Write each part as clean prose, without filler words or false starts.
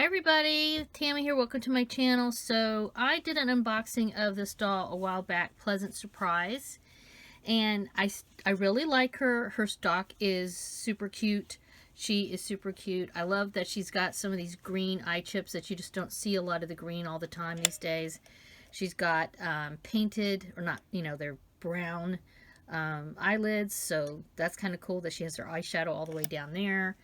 Everybody, Tammy here, welcome to my channel. So I did an unboxing of this doll a while back, pleasant surprise, and I really like her. Her stock is super cute. She is super cute. I love that she's got some of these green eye chips that you just don't see a lot of the green all the time these days. She's got painted, or not, they're brown eyelids, so that's kind of cool that she has her eyeshadow all the way down there.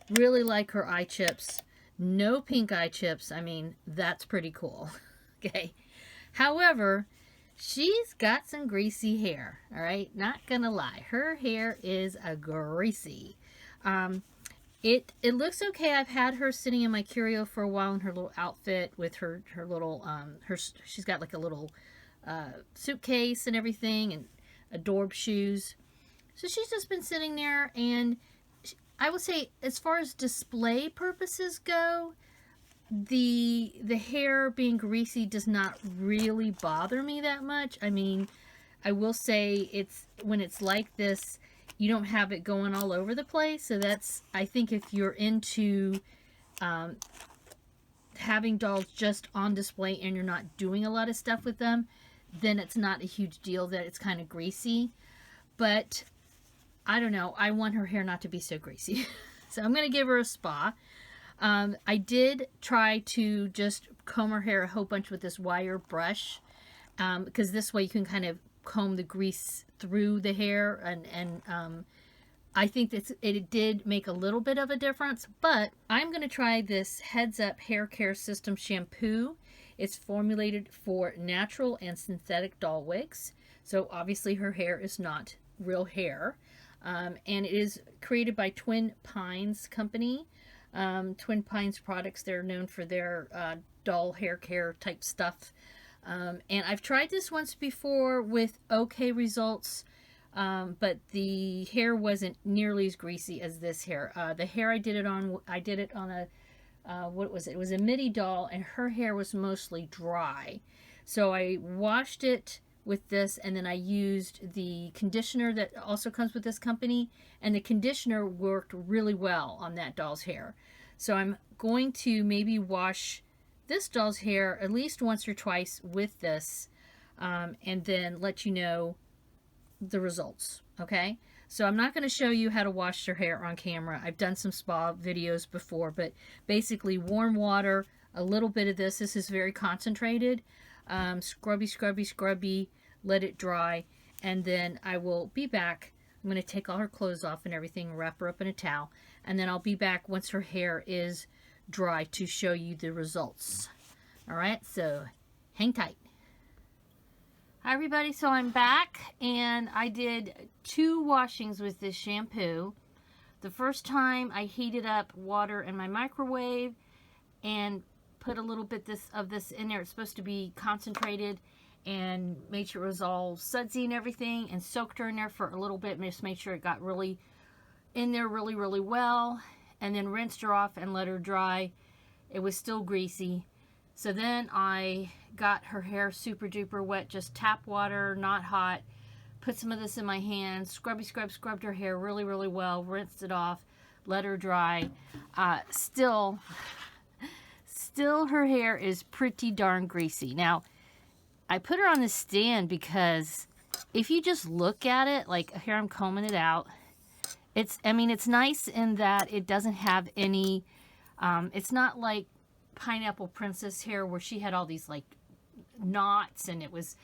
Really like her eye chips. No pink eye chips. I mean, that's pretty cool. Okay. However, she's got some greasy hair. All right. Not gonna lie. Her hair is a greasy. It looks okay. I've had her sitting in my curio for a while in her little outfit with her little she's got like a little suitcase and everything and adorbed shoes. So she's just been sitting there, and I would say, as far as display purposes go, the hair being greasy does not really bother me that much. I mean, I will say when it's like this, you don't have it going all over the place. So that's, I think, if you're into having dolls just on display and you're not doing a lot of stuff with them, then it's not a huge deal that it's kind of greasy. But I don't know. I want her hair not to be so greasy. So I'm going to give her a spa. I did try to just comb her hair a whole bunch with this wire brush, because this way you can kind of comb the grease through the hair. And I think that it did make a little bit of a difference. But I'm going to try this Heads Up Hair Care System shampoo. It's formulated for natural and synthetic doll wigs. So obviously her hair is not real hair. And it is created by Twin Pines Company. Twin Pines products, they're known for their doll hair care type stuff. And I've tried this once before with okay results, but the hair wasn't nearly as greasy as this hair. The hair I did it on a, what was it? It was a midi doll, and her hair was mostly dry. So I washed it with this, and then I used the conditioner that also comes with this company, and the conditioner worked really well on that doll's hair. So I'm going to maybe wash this doll's hair at least once or twice with this, and then let you know the results. Okay, so I'm not going to show you how to wash your hair on camera. I've done some spa videos before, but basically warm water, a little bit of this is very concentrated. Scrubby, let it dry, and then I will be back. I'm going to take all her clothes off and everything, wrap her up in a towel, and then I'll be back once her hair is dry to show you the results. Alright, so hang tight. Hi everybody, so I'm back, and I did 2 washings with this shampoo. The first time I heated up water in my microwave and put a little bit of this in there. It's supposed to be concentrated, and made sure it was all sudsy and everything, and soaked her in there for a little bit, and just made sure it got really in there really well, and then rinsed her off and let her dry. It was still greasy. So then I got her hair super duper wet, just tap water, not hot, put some of this in my hand, scrubbed her hair really well, rinsed it off, let her dry. Still her hair is pretty darn greasy. Now, I put her on the stand because if you just look at it, like here I'm combing it out, it's nice in that it doesn't have any, it's not like Pineapple Princess hair where she had all these like knots, and it was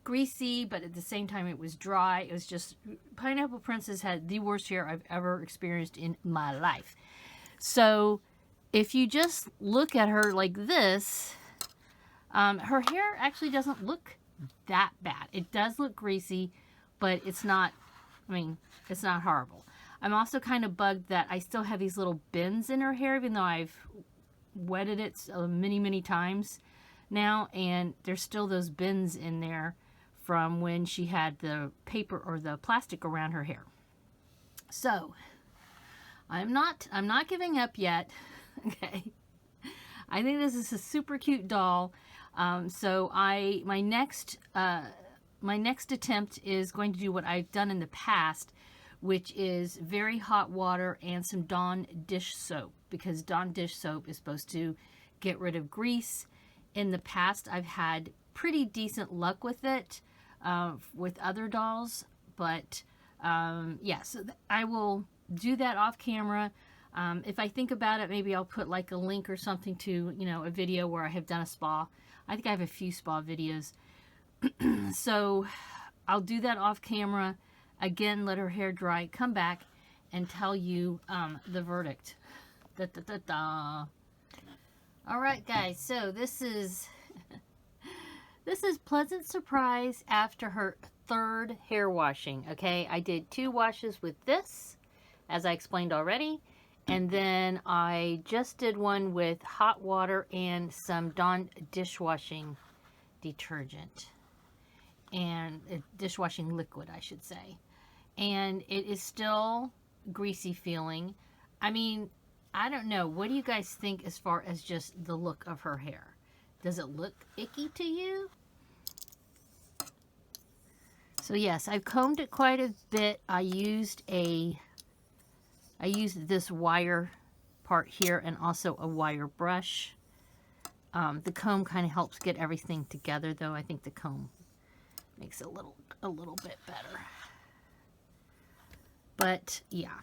greasy, but at the same time it was dry. It was just, Pineapple Princess had the worst hair I've ever experienced in my life. So if you just look at her like this, her hair actually doesn't look that bad. It does look greasy, but it's not, it's not horrible. I'm also kind of bugged that I still have these little bends in her hair, even though I've wetted it many times now, and there's still those bends in there from when she had the paper or the plastic around her hair. So I'm not giving up yet. Okay, I think this is a super cute doll. So my next attempt is going to do what I've done in the past, which is very hot water and some Dawn dish soap, because Dawn dish soap is supposed to get rid of grease. In the past, I've had pretty decent luck with it with other dolls, but yeah, so I will do that off camera. If I think about it, maybe I'll put like a link or something to, you know, a video where I have done a spa. I think I have a few spa videos. So I'll do that off camera. Again, let her hair dry, come back and tell you the verdict. Da, da, da, da. All right, guys, so this is pleasant surprise after her third hair washing. Okay, I did 2 washes with this, as I explained already, and then I just did one with hot water and some Dawn dishwashing detergent, and dishwashing liquid, I should say. And it is still greasy feeling. I mean, I don't know. What do you guys think as far as just the look of her hair? Does it look icky to you? So yes, I've combed it quite a bit. I used this wire part here and also a wire brush. The comb kind of helps get everything together, though. I think the comb makes it a little bit better. But yeah,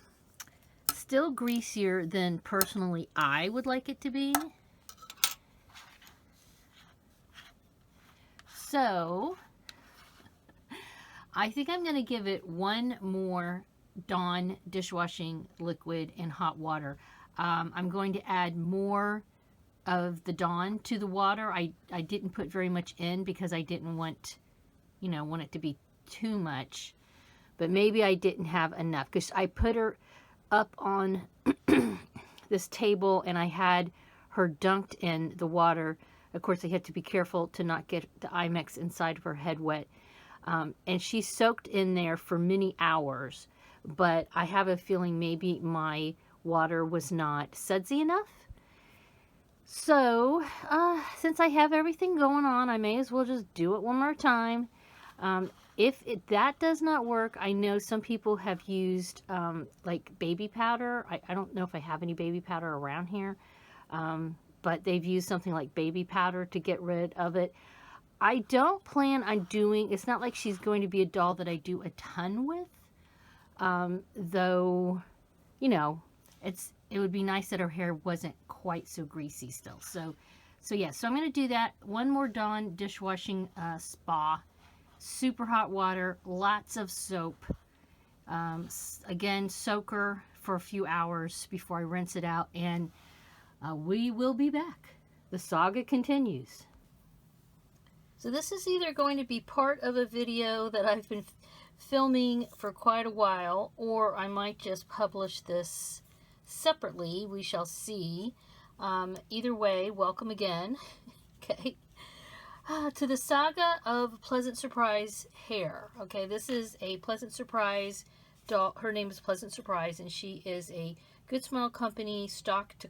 still greasier than personally I would like it to be. So I think I'm going to give it one more Dawn dishwashing liquid and hot water. I'm going to add more of the Dawn to the water. I didn't put very much in because I didn't want, you know, want it to be too much. But maybe I didn't have enough, because I put her up on this table and I had her dunked in the water. Of course, I had to be careful to not get the Imex inside of her head wet. And she soaked in there for many hours. But I have a feeling maybe my water was not sudsy enough. So, since I have everything going on, I may as well just do it one more time. If that does not work, I know some people have used like baby powder. I don't know if I have any baby powder around here, but they've used something like baby powder to get rid of it. I don't plan on doing, it's not like she's going to be a doll that I do a ton with, though, you know, it would be nice that her hair wasn't quite so greasy still. So yeah, so I'm going to do that. One more Dawn dishwashing spa. Super hot water, lots of soap. Again, soak her for a few hours before I rinse it out, and we will be back. The saga continues. So this is either going to be part of a video that I've been filming for quite a while, or I might just publish this separately. We shall see. Either way, welcome again. Okay. To the saga of Pleasant Surprise hair. Okay, this is a Pleasant Surprise doll. Her name is Pleasant Surprise, and she is a Good Smile Company stocked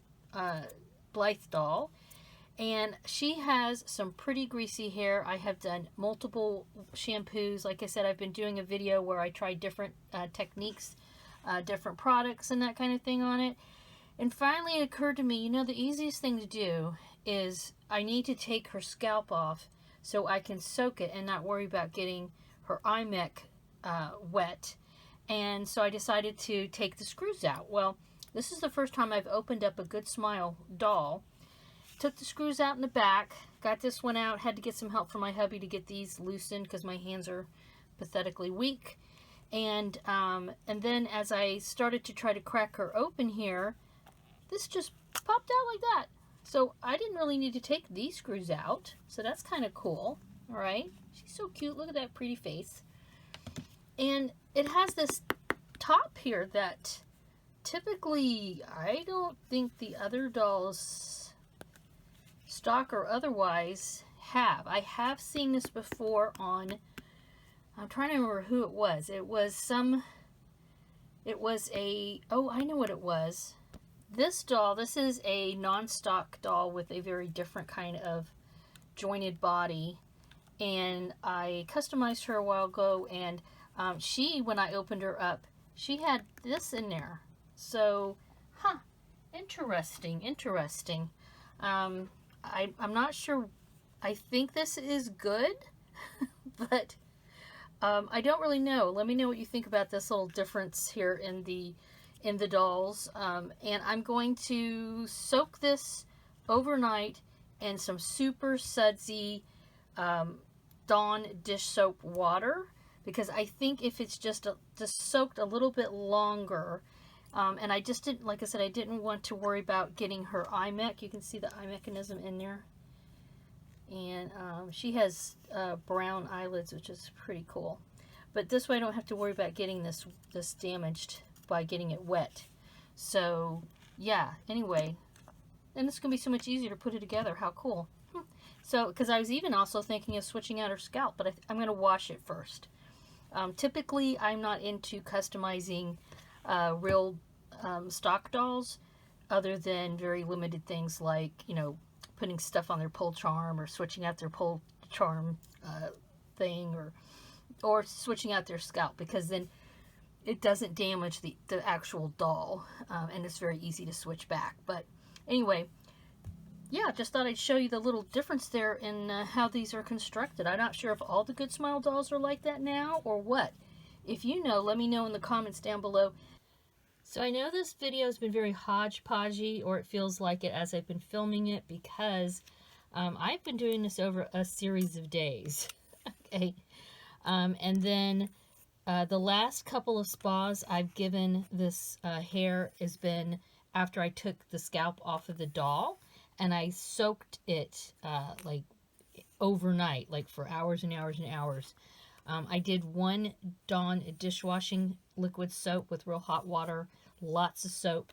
Blythe doll. And she has some pretty greasy hair. I have done multiple shampoos. Like I said, I've been doing a video where I try different techniques, different products and that kind of thing on it. And finally it occurred to me, you know, the easiest thing to do is I need to take her scalp off so I can soak it and not worry about getting her Imex wet. And so I decided to take the screws out. Well, this is the first time I've opened up a Good Smile doll. Took the screws out in the back, got this one out, had to get some help from my hubby to get these loosened because my hands are pathetically weak. And then as I started to try to crack her open here, this just popped out like that. So I didn't really need to take these screws out. So that's kind of cool. All right. She's so cute. Look at that pretty face. And it has this top here that typically I don't think the other dolls, stock or otherwise, have. I have seen this before on, I'm trying to remember who it was. It was oh, I know what it was. This doll, this is a non-stock doll with a very different kind of jointed body, and I customized her a while ago, and she, when I opened her up, she had this in there. So, huh, interesting, interesting. I'm not sure. I think this is good, but I don't really know. Let me know what you think about this little difference here in the dolls. And I'm going to soak this overnight in some super sudsy Dawn dish soap water, because I think if it's just soaked a little bit longer, and I just didn't, like I said, I didn't want to worry about getting her eye mech. You can see the eye mechanism in there. And she has brown eyelids, which is pretty cool. But this way I don't have to worry about getting this damaged by getting it wet. So, yeah, anyway. And it's going to be so much easier to put it together. How cool. So, because I was even also thinking of switching out her scalp, but I'm going to wash it first. Typically, I'm not into customizing real stock dolls, other than very limited things like, you know, putting stuff on their pole charm, or switching out their pole charm thing, or switching out their scalp, because then it doesn't damage the actual doll, and it's very easy to switch back. But anyway, yeah, just thought I'd show you the little difference there in how these are constructed. I'm not sure if all the Good Smile dolls are like that now or what. If you know, let me know in the comments down below. So I know this video has been very hodgepodgey, or it feels like it as I've been filming it, because I've been doing this over a series of days. Okay. And then the last couple of spas I've given this hair has been after I took the scalp off of the doll, and I soaked it like overnight, like for hours and hours and hours. I did one Dawn dishwashing liquid soap with real hot water, lots of soap,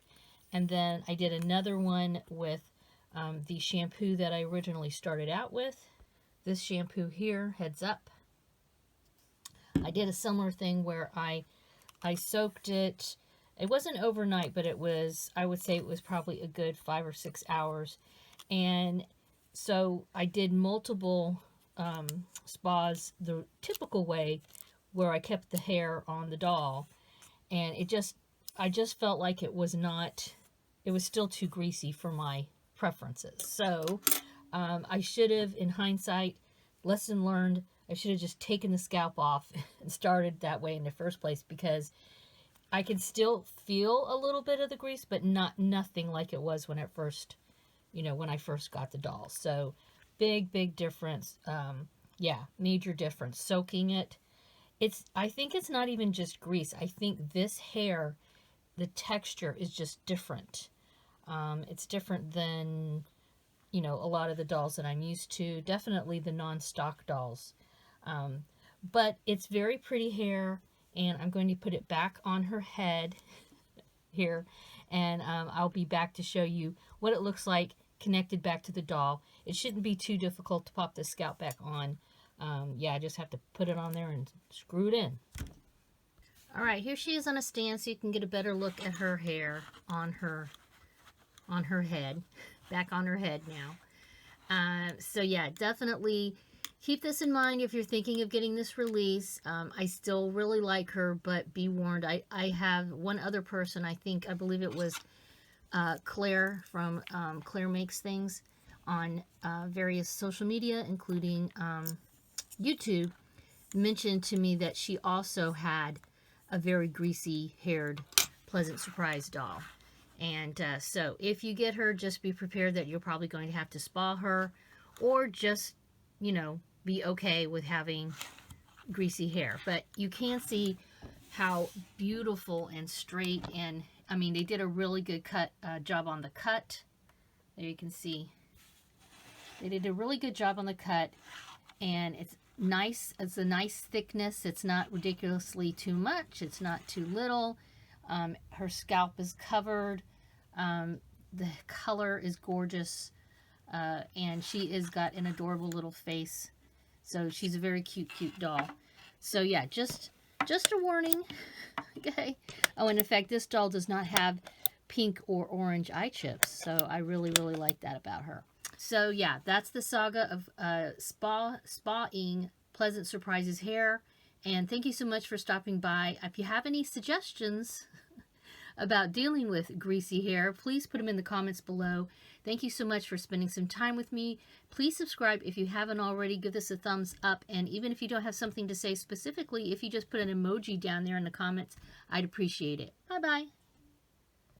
and then I did another one with the shampoo that I originally started out with. This shampoo here, Heads Up. I did a similar thing where I soaked it. It wasn't overnight, but it was, I would say it was probably a good 5 or 6 hours. And so I did multiple spas the typical way, where I kept the hair on the doll. And I just felt like it was still too greasy for my preferences. So I should have, in hindsight, lesson learned, I should have just taken the scalp off and started that way in the first place, because I can still feel a little bit of the grease, but nothing like it was when it first, when I first got the doll. So big difference. Yeah, major difference. Soaking it. I think it's not even just grease. I think this hair, the texture is just different. It's different than, a lot of the dolls that I'm used to. Definitely the non-stock dolls. But it's very pretty hair, and I'm going to put it back on her head here, and I'll be back to show you what it looks like connected back to the doll. It shouldn't be too difficult to pop the scalp back on. Yeah, I just have to put it on there and screw it in. All right, here she is on a stand, so you can get a better look at her hair on her head, back on her head now. So yeah, definitely keep this in mind if you're thinking of getting this release. I still really like her, but be warned, I have one other person, I believe it was Claire from Claire Makes Things on various social media, including YouTube, mentioned to me that she also had a very greasy haired Pleasant Surprise doll. And so if you get her, just be prepared that you're probably going to have to spa her, or just, be okay with having greasy hair. But you can see how beautiful and straight, and I mean, they did a really good job on the cut. There you can see they did a really good job on the cut, and it's nice. It's a nice thickness. It's not ridiculously too much. It's not too little. Her scalp is covered. The color is gorgeous, and she has got an adorable little face. So she's a very cute doll. So yeah, just a warning. Okay. Oh, and in fact, this doll does not have pink or orange eye chips. So I really like that about her. So yeah, that's the saga of spa-ing Pleasant Surprises hair. And thank you so much for stopping by. If you have any suggestions about dealing with greasy hair, please put them in the comments below. Thank you so much for spending some time with me. Please subscribe if you haven't already. Give this a thumbs up. And even if you don't have something to say specifically, if you just put an emoji down there in the comments, I'd appreciate it. Bye-bye.